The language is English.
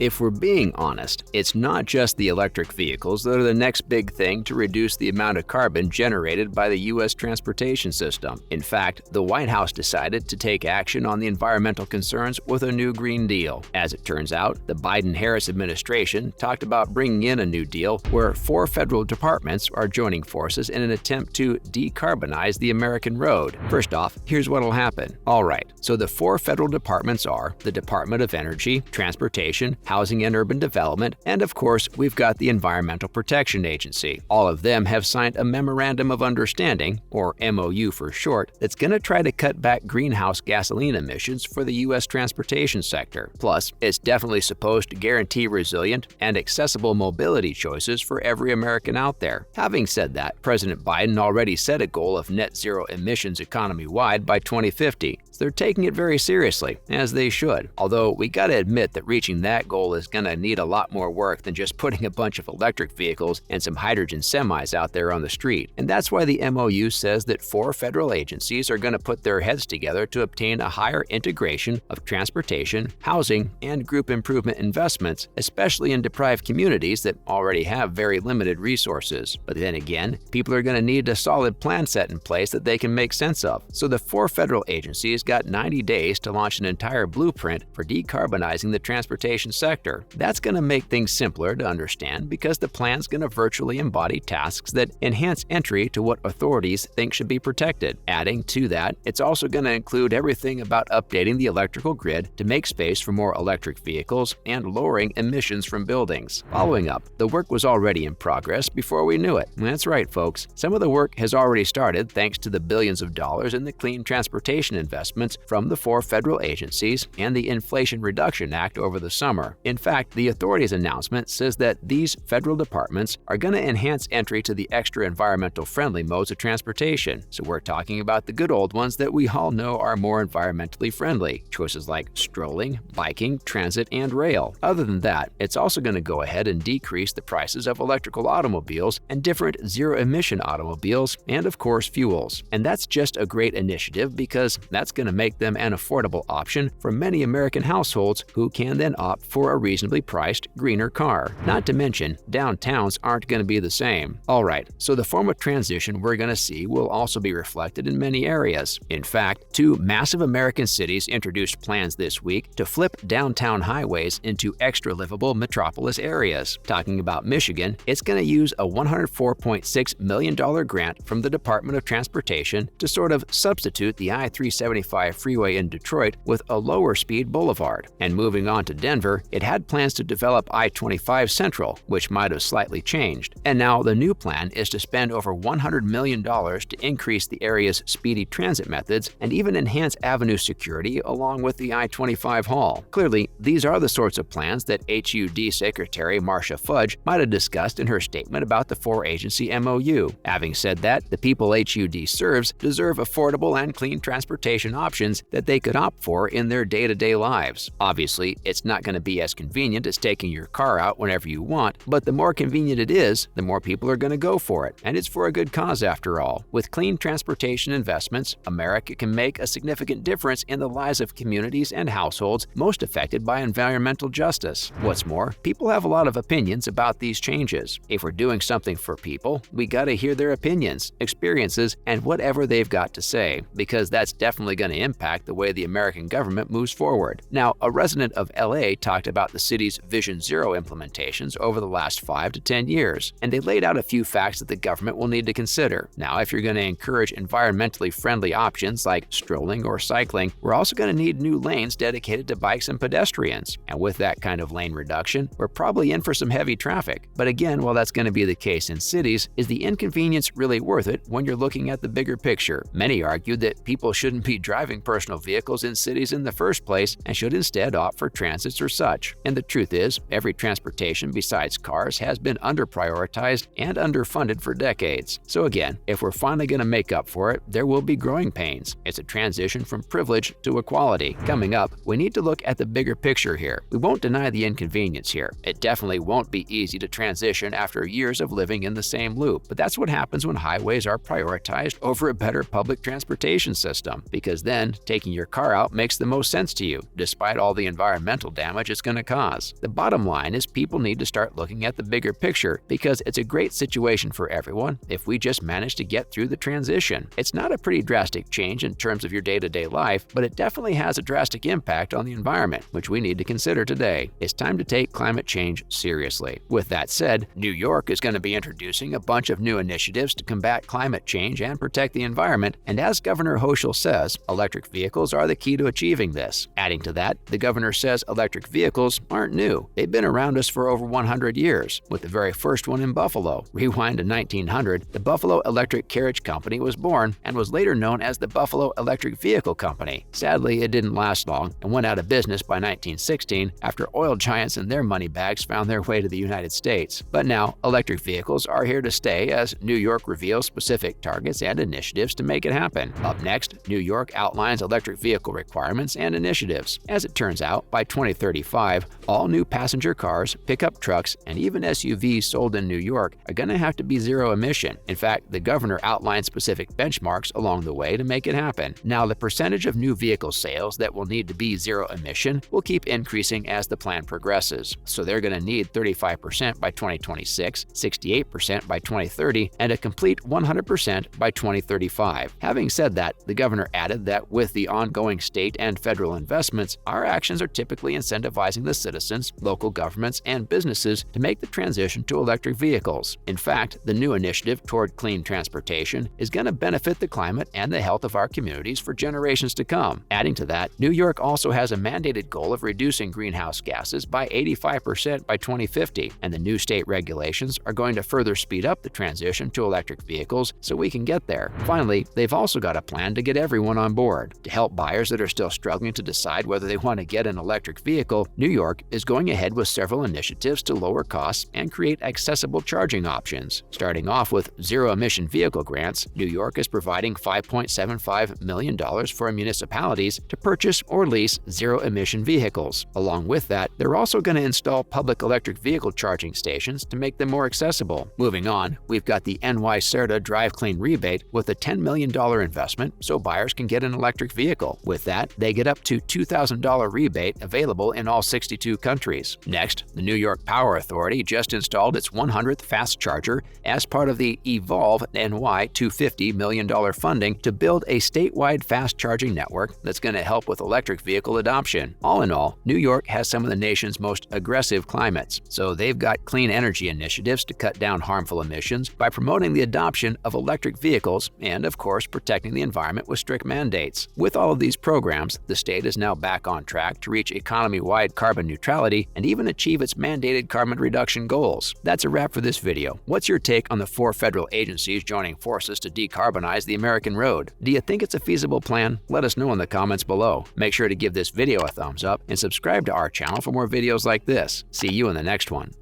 If we're being honest, it's not just the electric vehicles that are the next big thing to reduce the amount of carbon generated by the U.S. transportation system. In fact, the White House decided to take action on the environmental concerns with a new Green Deal. As it turns out, the Biden-Harris administration talked about bringing in a new deal where 4 federal departments are joining forces in an attempt to decarbonize the American road. First off, here's what'll happen. All right, so the 4 federal departments are the Department of Energy, Transportation, Housing and Urban Development, and of course, we've got the Environmental Protection Agency. All of them have signed a Memorandum of Understanding, or MOU for short, that's going to try to cut back greenhouse gasoline emissions for the U.S. transportation sector. Plus, it's definitely supposed to guarantee resilient and accessible mobility choices for every American out there. Having said that, President Biden already set a goal of net zero emissions economy-wide by 2050. They're taking it very seriously, as they should. Although we gotta admit that reaching that goal is gonna need a lot more work than just putting a bunch of electric vehicles and some hydrogen semis out there on the street. And that's why the MOU says that 4 federal agencies are gonna put their heads together to obtain a higher integration of transportation, housing, and group improvement investments, especially in deprived communities that already have very limited resources. But then again, people are gonna need a solid plan set in place that they can make sense of. So the 4 federal agencies got 90 days to launch an entire blueprint for decarbonizing the transportation sector. That's going to make things simpler to understand because the plan's going to virtually embody tasks that enhance entry to what authorities think should be protected. Adding to that, it's also going to include everything about updating the electrical grid to make space for more electric vehicles and lowering emissions from buildings. Following up, the work was already in progress before we knew it. That's right, folks. Some of the work has already started thanks to the billions of dollars in the clean transportation investments from the 4 federal agencies and the Inflation Reduction Act over the summer. In fact, the authorities' announcement says that these federal departments are going to enhance entry to the extra environmental friendly modes of transportation. So we're talking about the good old ones that we all know are more environmentally friendly. Choices like strolling, biking, transit, and rail. Other than that, it's also going to go ahead and decrease the prices of electrical automobiles and different zero-emission automobiles and, of course, fuels. And that's just a great initiative because that's going to make them an affordable option for many American households who can then opt for a reasonably priced, greener car. Not to mention, downtowns aren't going to be the same. Alright, so the form of transition we're going to see will also be reflected in many areas. In fact, 2 massive American cities introduced plans this week to flip downtown highways into extra livable metropolis areas. Talking about Michigan, it's going to use a $104.6 million grant from the Department of Transportation to sort of substitute the I-375 freeway in Detroit with a lower speed boulevard. And moving on to Denver, it had plans to develop I-25 Central, which might have slightly changed. And now the new plan is to spend over $100 million to increase the area's speedy transit methods and even enhance avenue security along with the I-25 haul. Clearly, these are the sorts of plans that HUD Secretary Marcia Fudge might have discussed in her statement about the 4-agency MOU. Having said that, the people HUD serves deserve affordable and clean transportation options that they could opt for in their day-to-day lives. Obviously, it's not going to be as convenient as taking your car out whenever you want, but the more convenient it is, the more people are going to go for it. And it's for a good cause after all. With clean transportation investments, America can make a significant difference in the lives of communities and households most affected by environmental justice. What's more, people have a lot of opinions about these changes. If we're doing something for people, we gotta hear their opinions, experiences, and whatever they've got to say, because that's definitely going to impact the way the American government moves forward. Now, a resident of LA talked about the city's Vision Zero implementations over the last 5 to 10 years, and they laid out a few facts that the government will need to consider. Now, if you're going to encourage environmentally friendly options like strolling or cycling, we're also going to need new lanes dedicated to bikes and pedestrians. And with that kind of lane reduction, we're probably in for some heavy traffic. But again, while that's going to be the case in cities, is the inconvenience really worth it when you're looking at the bigger picture? Many argue that people shouldn't be driving personal vehicles in cities in the first place and should instead opt for transits or such. And the truth is, every transportation besides cars has been under-prioritized and underfunded for decades. So again, if we're finally going to make up for it, there will be growing pains. It's a transition from privilege to equality. Coming up, we need to look at the bigger picture here. We won't deny the inconvenience here. It definitely won't be easy to transition after years of living in the same loop, but that's what happens when highways are prioritized over a better public transportation system, because then taking your car out makes the most sense to you, despite all the environmental damage it's going to cause. The bottom line is people need to start looking at the bigger picture because it's a great situation for everyone if we just manage to get through the transition. It's not a pretty drastic change in terms of your day-to-day life, but it definitely has a drastic impact on the environment, which we need to consider today. It's time to take climate change seriously. With that said, New York is going to be introducing a bunch of new initiatives to combat climate change and protect the environment, and as Governor Hochul says, electric vehicles are the key to achieving this. Adding to that, the governor says electric vehicles aren't new. They've been around us for over 100 years, with the very first one in Buffalo. Rewind to 1900, the Buffalo Electric Carriage Company was born and was later known as the Buffalo Electric Vehicle Company. Sadly, it didn't last long and went out of business by 1916 after oil giants and their money bags found their way to the United States. But now, electric vehicles are here to stay as New York reveals specific targets and initiatives to make it happen. Up next, New York outlines electric vehicle requirements and initiatives. As it turns out, by 2035, all new passenger cars, pickup trucks, and even SUVs sold in New York are going to have to be zero emission. In fact, the governor outlined specific benchmarks along the way to make it happen. Now, the percentage of new vehicle sales that will need to be zero emission will keep increasing as the plan progresses. So they're going to need 35% by 2026, 68% by 2030, and a complete 100% by 2035. Having said that, the governor added that with the ongoing state and federal investments, our actions are typically incentivizing the citizens, local governments, and businesses to make the transition to electric vehicles. In fact, the new initiative toward clean transportation is going to benefit the climate and the health of our communities for generations to come. Adding to that, New York also has a mandated goal of reducing greenhouse gases by 85% by 2050, and the new state regulations are going to further speed up the transition to electric vehicles so we can get there. Finally, they've also got a plan to get everyone on board. To help buyers that are still struggling to decide whether they want to get an electric vehicle, New York is going ahead with several initiatives to lower costs and create accessible charging options. Starting off with zero-emission vehicle grants, New York is providing $5.75 million for municipalities to purchase or lease zero-emission vehicles. Along with that, they're also going to install public electric vehicle charging stations to make them more accessible. Moving on, we've got the NYSERDA Drive Clean rebate with a $10 million investment so buyers can get an electric vehicle. With that, they get up to $2,000 rebate available in all 62 countries. Next, the New York Power Authority just installed its 100th fast charger as part of the Evolve NY $250 million funding to build a statewide fast charging network that's going to help with electric vehicle adoption. All in all, New York has some of the nation's most aggressive climates, so they've got clean energy initiatives to cut down harmful emissions by promoting the adoption of electric vehicles and, of course, protecting the environment with strict mandates. With all of these programs, the state is now back on track to reach economy-wide carbon neutrality and even achieve its mandated carbon reduction goals. That's a wrap for this video. What's your take on the 4 federal agencies joining forces to decarbonize the American road? Do you think it's a feasible plan? Let us know in the comments below. Make sure to give this video a thumbs up and subscribe to our channel for more videos like this. See you in the next one.